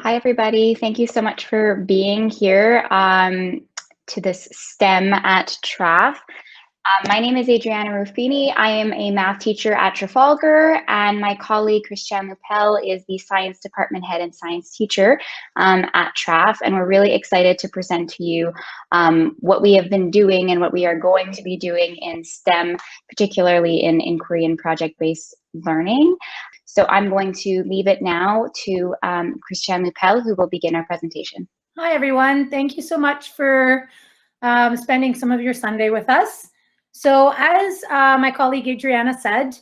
Hi, everybody. Thank you so much for being here to this STEM at TRAF. My name is Adriana Ruffini. I am a math teacher at Trafalgar, and my colleague Christian Lupel is the science department head and science teacher at TRAF. And we're really excited to present to you what we have been doing and what we are going to be doing in STEM, particularly in inquiry and project-based learning. So I'm going to leave it now to Christian Lupel, who will begin our presentation. Hi, everyone. Thank you so much for spending some of your Sunday with us. So as my colleague Adriana said,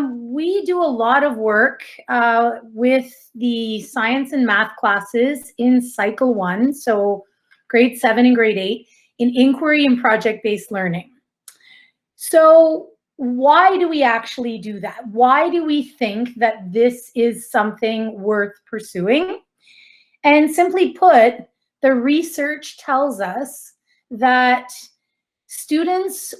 we do a lot of work with the science and math classes in cycle 1, so grade 7 and grade 8, in inquiry and project-based learning. So why do we actually do that? Why do we think that this is something worth pursuing? And simply put, the research tells us that students,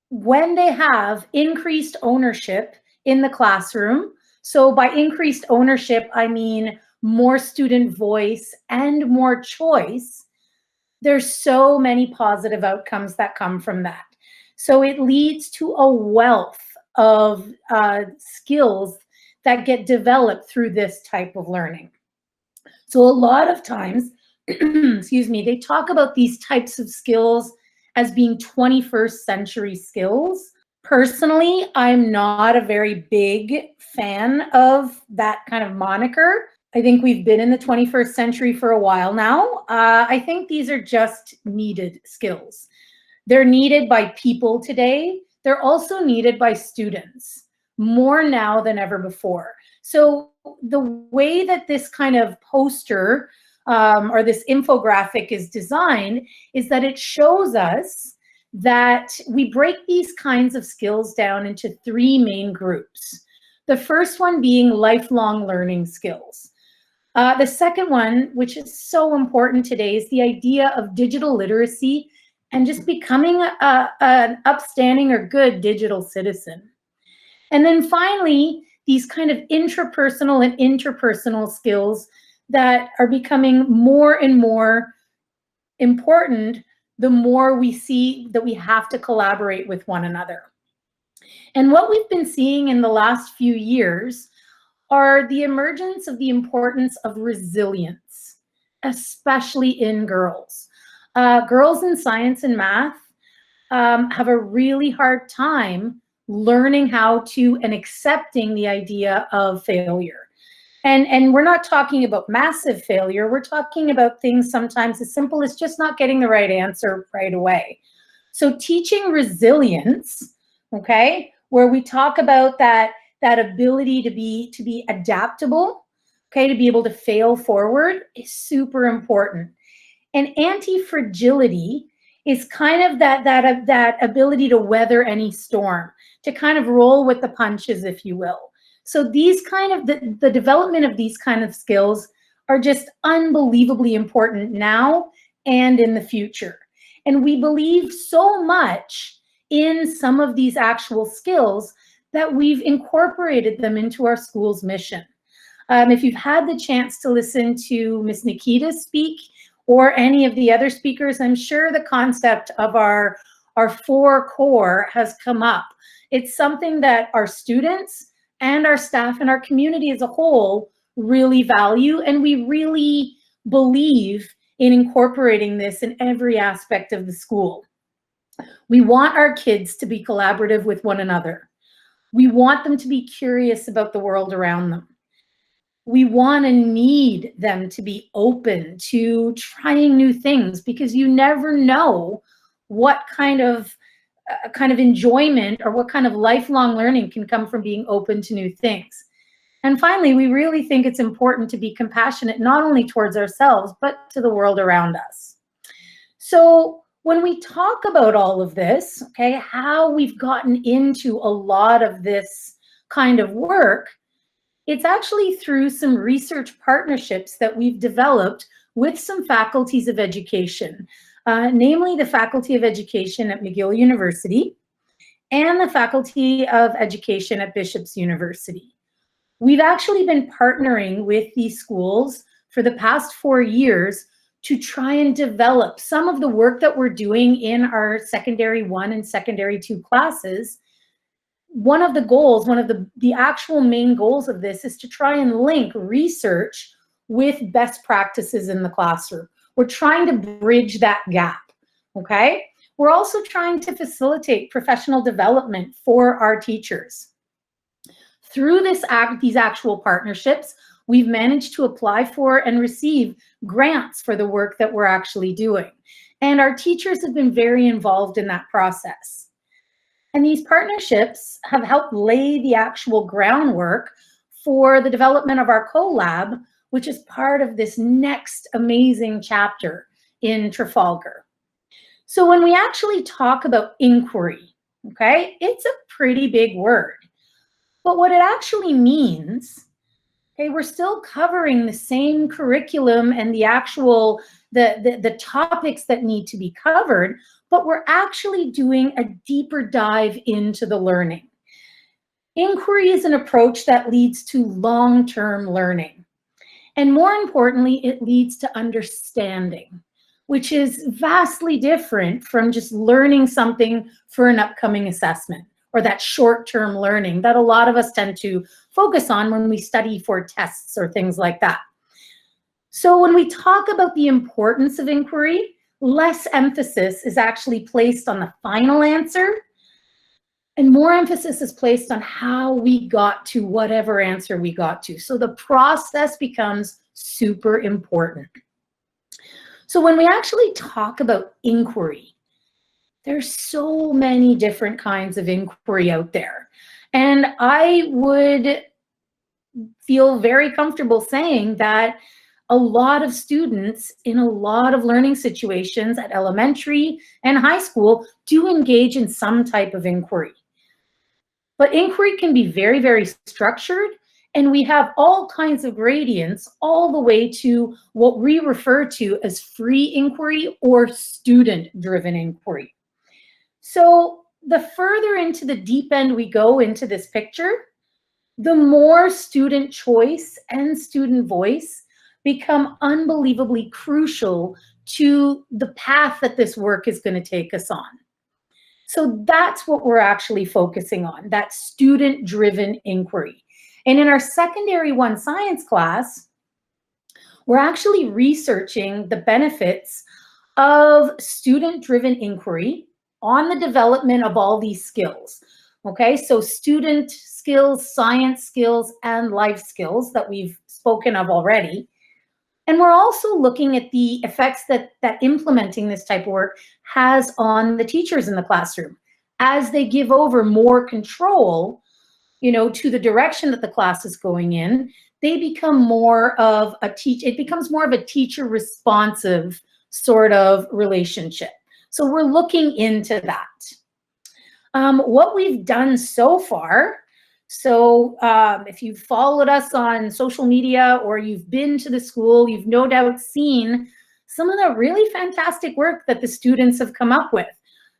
when they have increased ownership in the classroom, so by increased ownership, I mean more student voice and more choice, there's so many positive outcomes that come from that. So it leads to a wealth of skills that get developed through this type of learning. So a lot of times, excuse me, they talk about these types of skills as being 21st century skills. Personally, I'm not a very big fan of that kind of moniker. I think we've been in the 21st century for a while now. I think these are just needed skills. They're needed by people today. They're also needed by students more now than ever before. So the way that this kind of poster or this infographic is designed is that it shows us that we break these kinds of skills down into 3 main groups. The first one being lifelong learning skills. The second one, which is so important today, is the idea of digital literacy and just becoming an upstanding or good digital citizen. And then finally, these kind of intrapersonal and interpersonal skills that are becoming more and more important the more we see that we have to collaborate with one another. And what we've been seeing in the last few years are the emergence of the importance of resilience, especially in girls. Girls in science and math have a really hard time learning how to and accepting the idea of failure. And we're not talking about massive failure. We're talking about things sometimes as simple as just not getting the right answer right away. So teaching resilience, okay, where we talk about that ability to be adaptable, okay, to be able to fail forward is super important. And anti-fragility is kind of that ability to weather any storm, to kind of roll with the punches, if you will. So these kind of, the development of these kind of skills are just unbelievably important now and in the future. And we believe so much in some of these actual skills that we've incorporated them into our school's mission. If you've had the chance to listen to Ms. Nikita speak or any of the other speakers, I'm sure the concept of our 4 core has come up. It's something that our students and our staff and our community as a whole really value, and we really believe in incorporating this in every aspect of the school. We want our kids to be collaborative with one another. We want them to be curious about the world around them. We want and need them to be open to trying new things, because you never know what kind of enjoyment or what kind of lifelong learning can come from being open to new things. And finally, we really think it's important to be compassionate, not only towards ourselves, but to the world around us. So when we talk about all of this, okay, how we've gotten into a lot of this kind of work, it's actually through some research partnerships that we've developed with some faculties of education, namely the Faculty of Education at McGill University and the Faculty of Education at Bishop's University. We've actually been partnering with these schools for the past 4 years to try and develop some of the work that we're doing in our secondary 1 and secondary 2 classes. One of the goals, one of the actual main goals of this is to try and link research with best practices in the classroom. We're trying to bridge that gap, okay? We're also trying to facilitate professional development for our teachers. Through these actual partnerships, we've managed to apply for and receive grants for the work that we're actually doing. And our teachers have been very involved in that process. And these partnerships have helped lay the actual groundwork for the development of our collab, which is part of this next amazing chapter in Trafalgar. So when we actually talk about inquiry, okay, it's a pretty big word. But what it actually means, okay, we're still covering the same curriculum and the actual, the topics that need to be covered, but we're actually doing a deeper dive into the learning. Inquiry is an approach that leads to long-term learning. And more importantly, it leads to understanding, which is vastly different from just learning something for an upcoming assessment, or that short-term learning that a lot of us tend to focus on when we study for tests or things like that. So when we talk about the importance of inquiry, less emphasis is actually placed on the final answer, and more emphasis is placed on how we got to whatever answer we got to. So the process becomes super important. So when we actually talk about inquiry, there's so many different kinds of inquiry out there. And I would feel very comfortable saying that a lot of students in a lot of learning situations at elementary and high school do engage in some type of inquiry. But inquiry can be very, very structured, and we have all kinds of gradients all the way to what we refer to as free inquiry or student-driven inquiry. So the further into the deep end we go into this picture, the more student choice and student voice become unbelievably crucial to the path that this work is going to take us on. So that's what we're actually focusing on, that student-driven inquiry. And in our secondary 1 science class, we're actually researching the benefits of student-driven inquiry on the development of all these skills. Okay, so student skills, science skills, and life skills that we've spoken of already. And we're also looking at the effects that implementing this type of work has on the teachers in the classroom. As they give over more control, you know, to the direction that the class is going in, they become more of a it becomes more of a teacher responsive sort of relationship. So we're looking into that. What we've done so far, so if you've followed us on social media or you've been to the school, you've no doubt seen some of the really fantastic work that the students have come up with.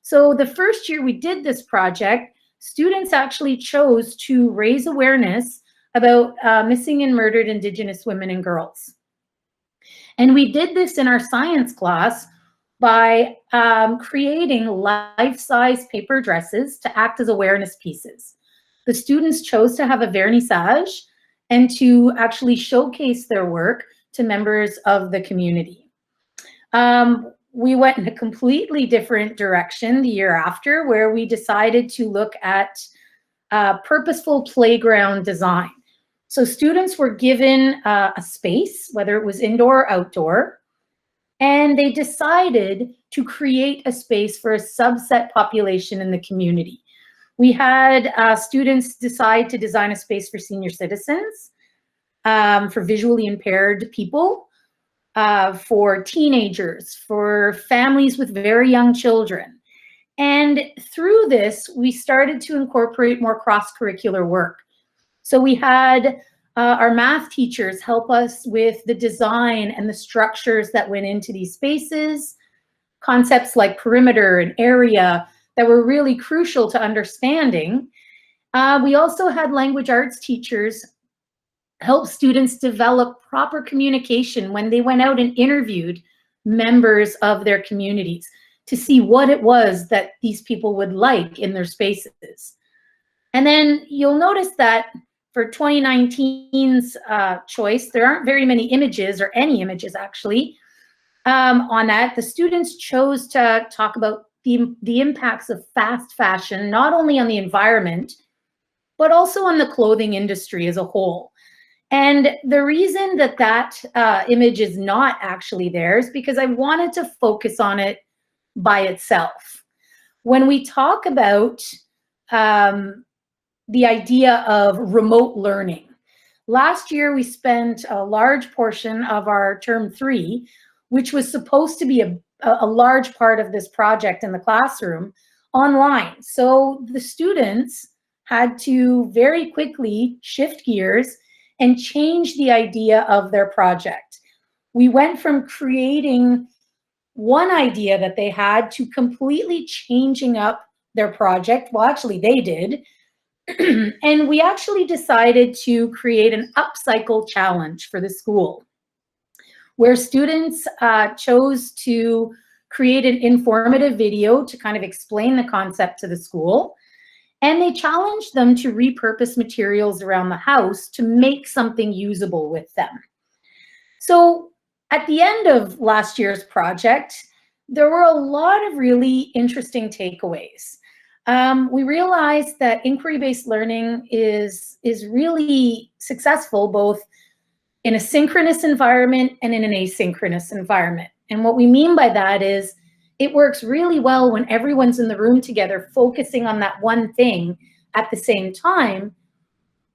So the first year we did this project, students actually chose to raise awareness about missing and murdered Indigenous women and girls. And we did this in our science class by creating life-size paper dresses to act as awareness pieces. The students chose to have a vernissage and to actually showcase their work to members of the community. We went in a completely different direction the year after, where we decided to look at purposeful playground design. So students were given a space, whether it was indoor or outdoor, and they decided to create a space for a subset population in the community. We had students decide to design a space for senior citizens, for visually impaired people, for teenagers, for families with very young children. And through this, we started to incorporate more cross-curricular work. So we had our math teachers help us with the design and the structures that went into these spaces, concepts like perimeter and area that were really crucial to understanding. We also had language arts teachers help students develop proper communication when they went out and interviewed members of their communities to see what it was that these people would like in their spaces. And then you'll notice that for 2019's choice, there aren't very many images, or any images actually, on that. The students chose to talk about the impacts of fast fashion, not only on the environment, but also on the clothing industry as a whole. And the reason that image is not actually there is because I wanted to focus on it by itself. When we talk about the idea of remote learning, last year we spent a large portion of our term 3, which was supposed to be a large part of this project in the classroom, online. So the students had to very quickly shift gears and change the idea of their project. We went from creating one idea that they had to completely changing up their project. Well, actually they did. And we actually decided to create an upcycle challenge for the school, where students chose to create an informative video to kind of explain the concept to the school. And they challenged them to repurpose materials around the house to make something usable with them. So at the end of last year's project, there were a lot of really interesting takeaways. We realized that inquiry-based learning is really successful both in a synchronous environment and in an asynchronous environment. And what we mean by that is it works really well when everyone's in the room together focusing on that one thing at the same time,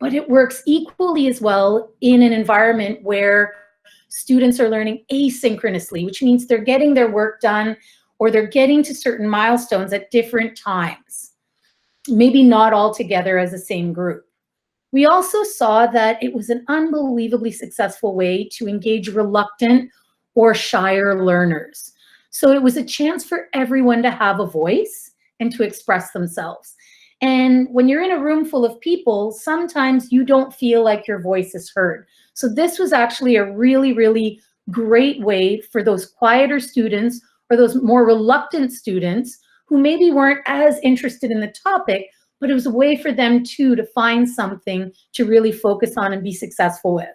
but it works equally as well in an environment where students are learning asynchronously, which means they're getting their work done or they're getting to certain milestones at different times, maybe not all together as the same group. We also saw that it was an unbelievably successful way to engage reluctant or shyer learners. So it was a chance for everyone to have a voice and to express themselves. And when you're in a room full of people, sometimes you don't feel like your voice is heard. So this was actually a really, really great way for those quieter students or those more reluctant students who maybe weren't as interested in the topic, but it was a way for them too to find something to really focus on and be successful with.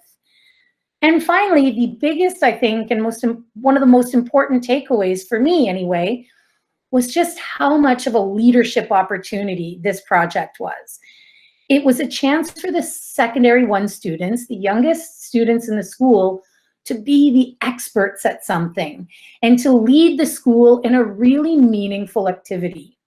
And finally, the biggest, I think, and one of the most important takeaways for me anyway, was just how much of a leadership opportunity this project was. It was a chance for the secondary 1 students, the youngest students in the school, to be the experts at something and to lead the school in a really meaningful activity.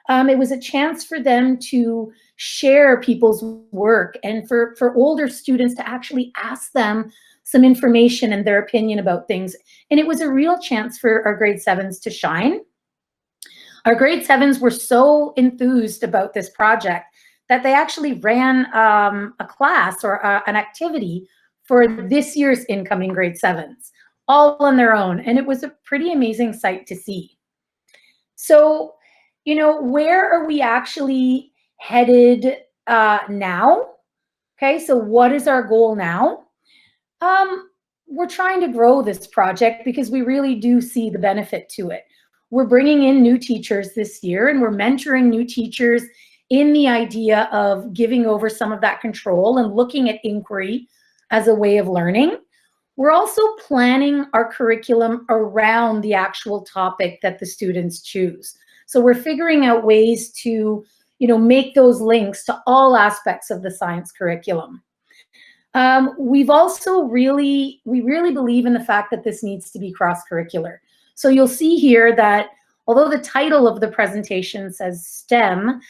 It was a chance for them to share people's work and for older students to actually ask them some information and their opinion about things. And it was a real chance for our grade 7s to shine. Our grade 7s were so enthused about this project that they actually ran a class or an activity for this year's incoming grade 7s, all on their own. And it was a pretty amazing sight to see. So, you know, where are we actually headed now? Okay, so what is our goal now? We're trying to grow this project because we really do see the benefit to it. We're bringing in new teachers this year, and we're mentoring new teachers in the idea of giving over some of that control and looking at inquiry as a way of learning. We're also planning our curriculum around the actual topic that the students choose. So we're figuring out ways to, you know, make those links to all aspects of the science curriculum. We really believe in the fact that this needs to be cross-curricular. So you'll see here that although the title of the presentation says STEM,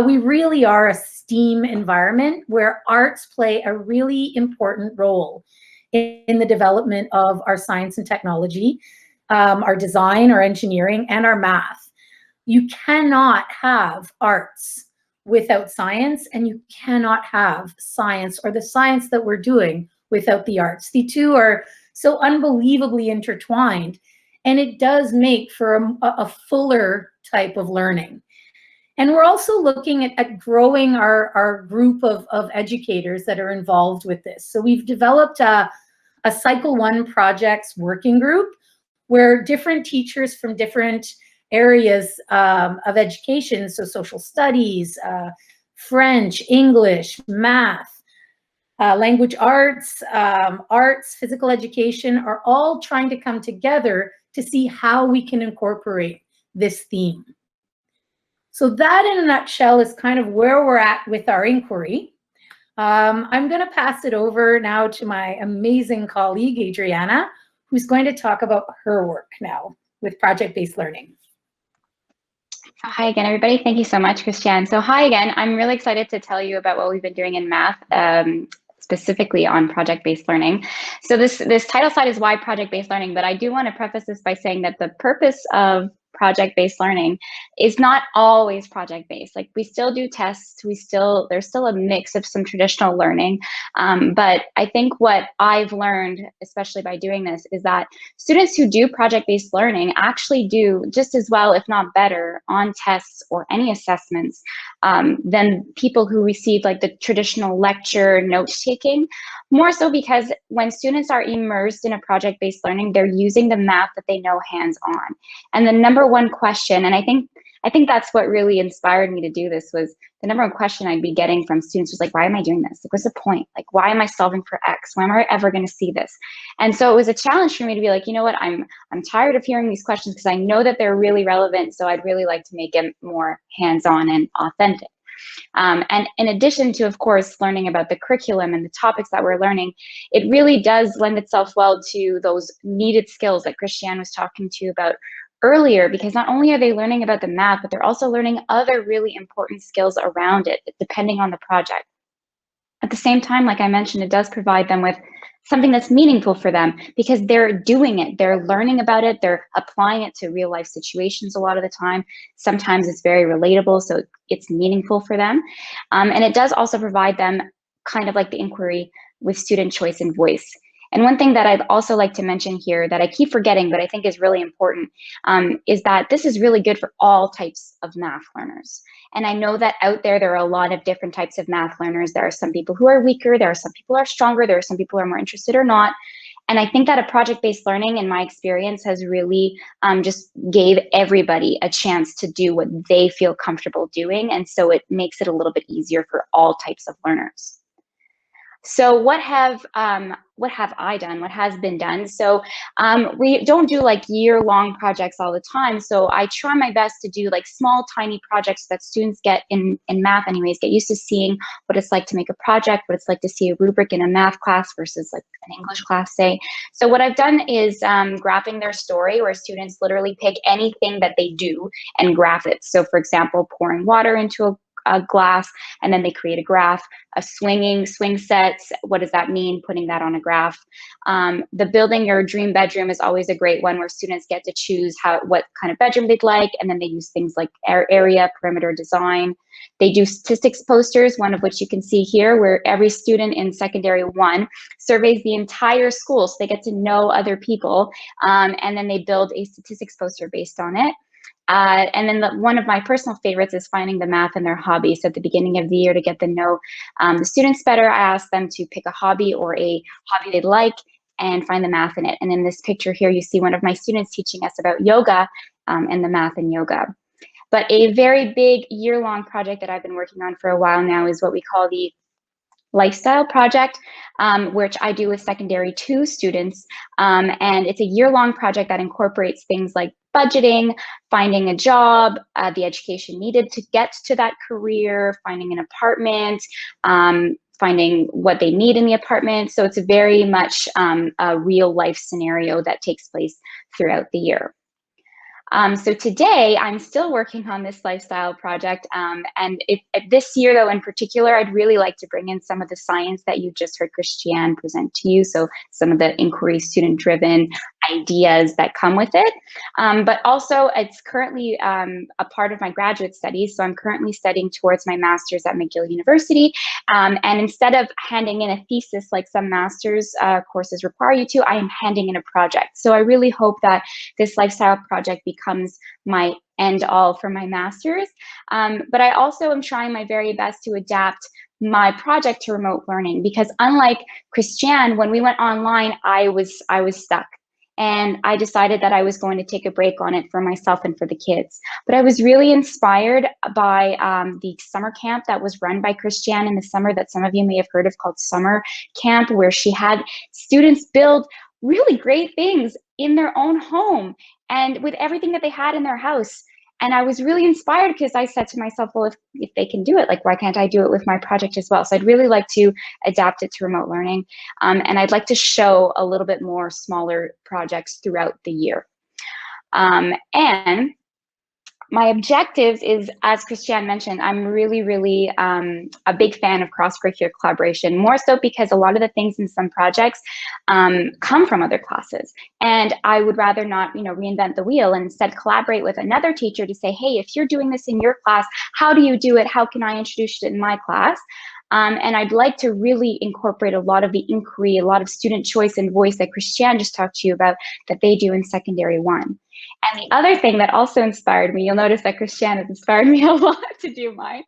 we really are a STEAM environment where arts play a really important role in the development of our science and technology, our design, our engineering, and our math. You cannot have arts without science, and you cannot have science or the science that we're doing without the arts. The two are so unbelievably intertwined, and it does make for a fuller type of learning. And we're also looking at growing our group of educators that are involved with this. So we've developed a Cycle 1 projects working group where different teachers from different areas of education, so social studies, French, English, math, language arts, arts, physical education, are all trying to come together to see how we can incorporate this theme. So that in a nutshell is kind of where we're at with our inquiry. I'm going to pass it over now to my amazing colleague, Adriana, who's going to talk about her work now with project-based learning. Hi again, everybody. Thank you so much, Christiane. So hi again. I'm really excited to tell you about what we've been doing in math, specifically on project-based learning. So this title slide is why project-based learning, but I do want to preface this by saying that the purpose of project-based learning is not always project-based. Like, we still do tests, there's still a mix of some traditional learning, but I think what I've learned, especially by doing this, is that students who do project-based learning actually do just as well, if not better, on tests or any assessments than people who receive like the traditional lecture note-taking. More so because when students are immersed in a project-based learning, they're using the math that they know hands-on. And the number one question, and I think that's what really inspired me to do this, was the number one question I'd be getting from students was like, why am I doing this? Like, what's the point? Like, why am I solving for X? When am I ever going to see this? And so it was a challenge for me to be like, you know what, I'm tired of hearing these questions because I know that they're really relevant. So I'd really like to make it more hands-on and authentic. And in addition to, of course, learning about the curriculum and the topics that we're learning, it really does lend itself well to those needed skills that Christiane was talking to you about earlier, because not only are they learning about the math, but they're also learning other really important skills around it, depending on the project. At the same time, like I mentioned, it does provide them with something that's meaningful for them because they're doing it, they're learning about it, they're applying it to real life situations a lot of the time. Sometimes it's very relatable, so it's meaningful for them. And it does also provide them kind of like the inquiry with student choice and voice. And one thing that I'd also like to mention here that I keep forgetting, but I think is really important, is that this is really good for all types of math learners. And I know that out there, there are a lot of different types of math learners. There are some people who are weaker, there are some people who are stronger, there are some people who are more interested or not. And I think that a project-based learning, in my experience, has really just gave everybody a chance to do what they feel comfortable doing. And so it makes it a little bit easier for all types of learners. So what have I done? What has been done? So we don't do like year-long projects all the time. So I try my best to do like small, tiny projects that students get in math anyways, get used to seeing what it's like to make a project, what it's like to see a rubric in a math class versus like an English class, say. So what I've done is graphing their story, where students literally pick anything that they do and graph it. So for example, pouring water into a glass, and then they create a graph. A swing sets, what does that mean? Putting that on a graph. The building your dream bedroom is always a great one, where students get to choose what kind of bedroom they'd like, and then they use things like area, perimeter design. They do statistics posters, one of which you can see here, where every student in secondary 1 surveys the entire school, so they get to know other people, and then they build a statistics poster based on it. And then one of my personal favorites is finding the math in their hobby. So at the beginning of the year, to get to know the students better, I asked them to pick a hobby or a hobby they'd like and find the math in it. And in this picture here, you see one of my students teaching us about yoga and the math in yoga. But a very big year-long project that I've been working on for a while now is what we call the lifestyle project, which I do with secondary 2 students. And it's a year-long project that incorporates things like budgeting, finding a job, the education needed to get to that career, finding an apartment, finding what they need in the apartment. So it's very much a real life scenario that takes place throughout the year. So today I'm still working on this lifestyle project, and this year though in particular, I'd really like to bring in some of the science that you just heard Christiane present to you. So some of the inquiry student driven ideas that come with it. But also it's currently a part of my graduate studies. So I'm currently studying towards my master's at McGill University. And instead of handing in a thesis like some master's courses require you to, I am handing in a project. So I really hope that this lifestyle project becomes my end all for my master's. But I also am trying my very best to adapt my project to remote learning, because unlike Christiane, when we went online, I was stuck. And I decided that I was going to take a break on it for myself and for the kids. But I was really inspired by the summer camp that was run by Christiane in the summer that some of you may have heard of, called Summer Camp, where she had students build really great things in their own home and with everything that they had in their house. And I was really inspired because I said to myself, well, if they can do it, like, why can't I do it with my project as well? So I'd really like to adapt it to remote learning. And I'd like to show a little bit more smaller projects throughout the year. And my objectives is, as Christiane mentioned, I'm really a big fan of cross-curricular collaboration, more so because a lot of the things in some projects come from other classes. And I would rather not, reinvent the wheel, and instead collaborate with another teacher to say, hey, if you're doing this in your class, how do you do it? How can I introduce it in my class? And I'd like to really incorporate a lot of the inquiry, a lot of student choice and voice that Christiane just talked to you about that they do in Secondary 1. And the other thing that also inspired me, you'll notice that Christiane has inspired me a lot to do mine,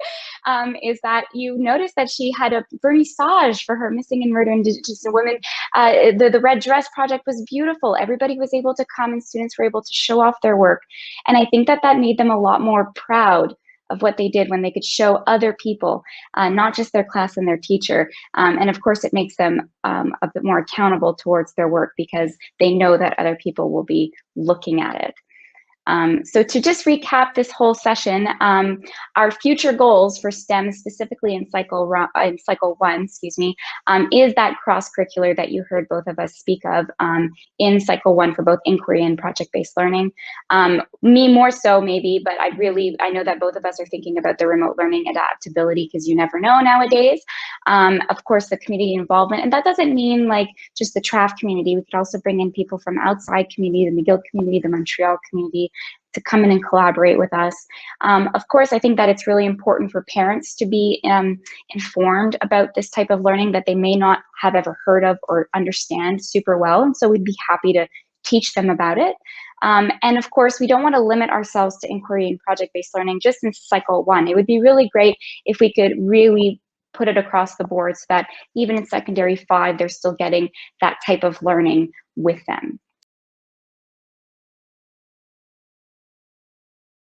is that you notice that she had a vernissage for her Missing and Murdered Indigenous Women. The Red Dress project was beautiful. Everybody was able to come and students were able to show off their work. And I think that that made them a lot more proud of what they did when they could show other people, not just their class and their teacher. And of course, it makes them a bit more accountable towards their work because they know that other people will be looking at it. So to just recap this whole session, our future goals for STEM, specifically in cycle 1, is that cross-curricular that you heard both of us speak of in cycle 1 for both inquiry and project-based learning. Me more so maybe, but I know that both of us are thinking about the remote learning adaptability, because you never know nowadays. Of course, the community involvement, and that doesn't mean like just the TRAF community. We could also bring in people from outside community, the McGill community, the Montreal community, to come in and collaborate with us. Of course, I think that it's really important for parents to be informed about this type of learning that they may not have ever heard of or understand super well. And so we'd be happy to teach them about it. And of course, we don't want to limit ourselves to inquiry and project-based learning just in cycle 1. It would be really great if we could really put it across the board so that even in Secondary 5, they're still getting that type of learning with them.